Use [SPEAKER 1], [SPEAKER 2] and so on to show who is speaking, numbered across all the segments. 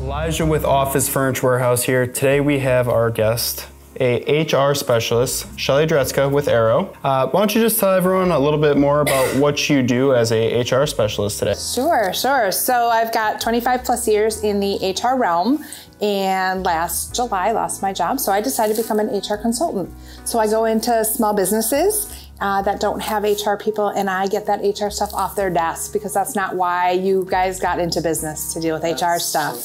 [SPEAKER 1] Elijah with Office Furniture Warehouse here. Today we have our guest, a HR specialist, Shelly Dretzka with AHRrow. Why don't you just tell everyone a little bit more about what you do as a HR specialist today?
[SPEAKER 2] Sure. So I've got 25 plus years in the HR realm, and last July lost my job, so I decided to become an HR consultant. So I go into small businesses that don't have HR people, and I get that HR stuff off their desk, because that's not why you guys got into business, to deal with HR stuff.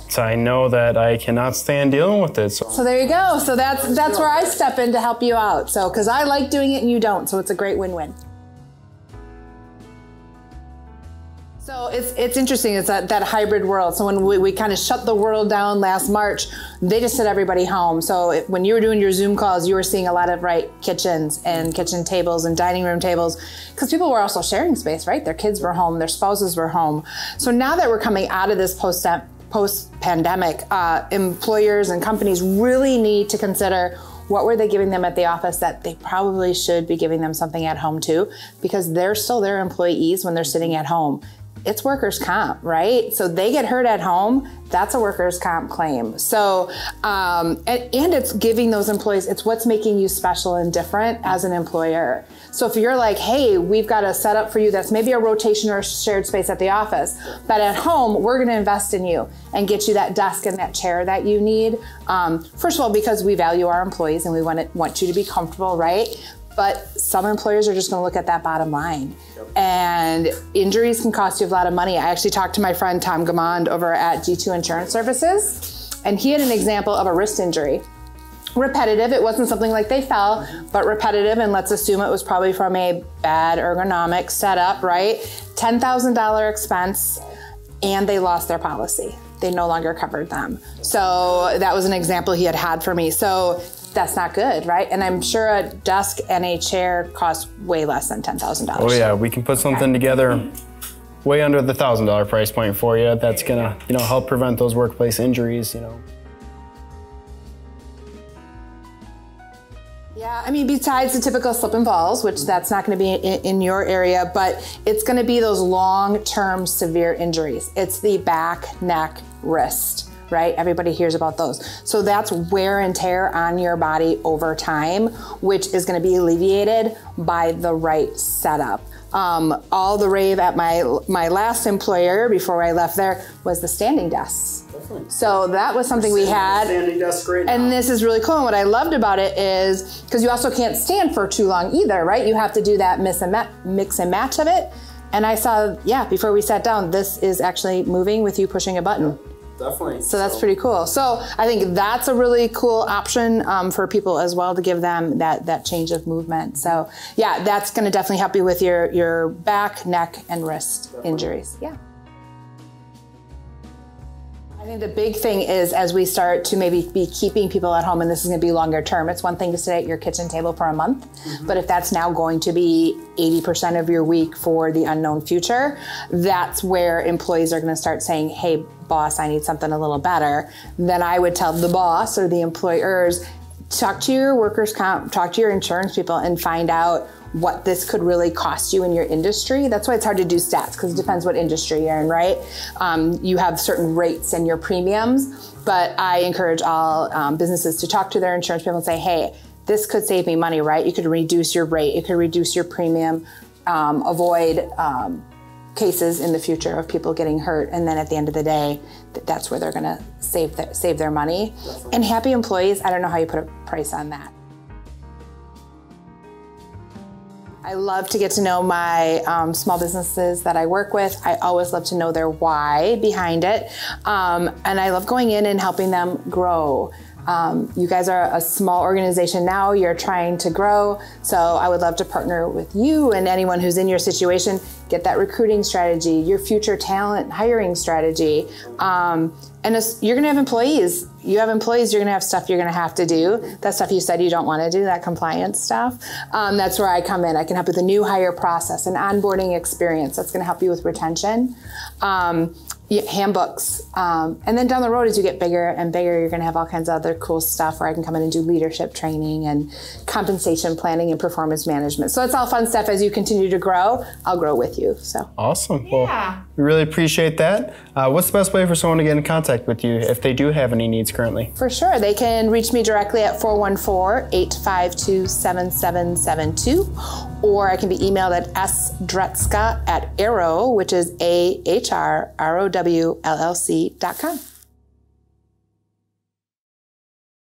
[SPEAKER 1] So I know that I cannot stand dealing with it. So
[SPEAKER 2] there you go. So that's where I step in to help you out. So, because I like doing it and you don't, so it's a great win-win. So it's interesting, it's that hybrid world. So when we kind of shut the world down last March, they just sent everybody home. So when you were doing your Zoom calls, you were seeing a lot of kitchens and kitchen tables and dining room tables, because people were also sharing space, right? Their kids were home, their spouses were home. So now that we're coming out of this post-pandemic, employers and companies really need to consider what were they giving them at the office that they probably should be giving them something at home too, because they're still their employees when they're sitting at home. It's workers' comp, right? So they get hurt at home, that's a workers' comp claim. So, and it's giving those employees, it's what's making you special and different as an employer. So if you're like, hey, we've got a setup for you that's maybe a rotation or a shared space at the office, but at home, we're gonna invest in you and get you that desk and that chair that you need. First of all, because we value our employees and we want you to be comfortable, right? But some employers are just gonna look at that bottom line. Yep. And injuries can cost you a lot of money. I actually talked to my friend Tom Gamond over at G2 Insurance Services, and he had an example of a wrist injury. Repetitive, it wasn't something like they fell, but repetitive, and let's assume it was probably from a bad ergonomics setup, right? $10,000 expense, and they lost their policy. They no longer covered them. So that was an example he had for me. So that's not good, right? And I'm sure a desk and a chair cost way less than $10,000.
[SPEAKER 1] Oh yeah, we can put something together way under the $1,000 price point for you. That's gonna, help prevent those workplace injuries,
[SPEAKER 2] Yeah, I mean, besides the typical slip and falls, which that's not going to be in your area, but it's going to be those long-term severe injuries. It's the back, neck, wrist, right? Everybody hears about those. So that's wear and tear on your body over time, which is going to be alleviated by the right setup. All the rave at my last employer before I left there was the standing desks. Definitely. So that was something we had.
[SPEAKER 1] Standing desk right now.
[SPEAKER 2] And this is really cool. And what I loved about it is, because you also can't stand for too long either, right? You have to do that mix and match of it. And I saw, yeah, before we sat down, this is actually moving with you pushing a button.
[SPEAKER 1] Definitely.
[SPEAKER 2] So that's pretty cool. So I think that's a really cool option for people as well, to give them that change of movement. So yeah, that's going to definitely help you with your back, neck, and wrist injuries. Yeah. I think the big thing is, as we start to maybe be keeping people at home, and this is going to be longer term, it's one thing to sit at your kitchen table for a month, but if that's now going to be 80% of your week for the unknown future, that's where employees are going to start saying, hey, boss, I need something a little better. Then I would tell the boss or the employers, talk to your workers' comp, talk to your insurance people, and find out what this could really cost you in your industry. That's why it's hard to do stats, because it depends what industry you're in, right? You have certain rates and your premiums, but I encourage all businesses to talk to their insurance people and say, hey, this could save me money, right? You could reduce your rate, you could reduce your premium, avoid cases in the future of people getting hurt, and then at the end of the day, that's where they're gonna save their money. Definitely. And happy employees, I don't know how you put a price on that. I love to get to know my small businesses that I work with. I always love to know their why behind it. And I love going in and helping them grow. You guys are a small organization now, you're trying to grow. So I would love to partner with you and anyone who's in your situation, get that recruiting strategy, your future talent hiring strategy. And you're gonna have employees. You have employees, you're gonna have stuff you're gonna have to do. That stuff you said you don't wanna do, that compliance stuff. That's where I come in. I can help with the new hire process and onboarding experience. That's gonna help you with retention. Handbooks. And then down the road, as you get bigger and bigger, you're gonna have all kinds of other cool stuff where I can come in and do leadership training and compensation planning and performance management. So it's all fun stuff. As you continue to grow, I'll grow with you. So
[SPEAKER 1] awesome.
[SPEAKER 3] Yeah.
[SPEAKER 1] We really appreciate that. What's the best way for someone to get in contact with you if they do have any needs currently?
[SPEAKER 2] For sure. They can reach me directly at 414-852-7772, or I can be emailed at sdretska@AHRrow, which is AHRrow, LLC.com.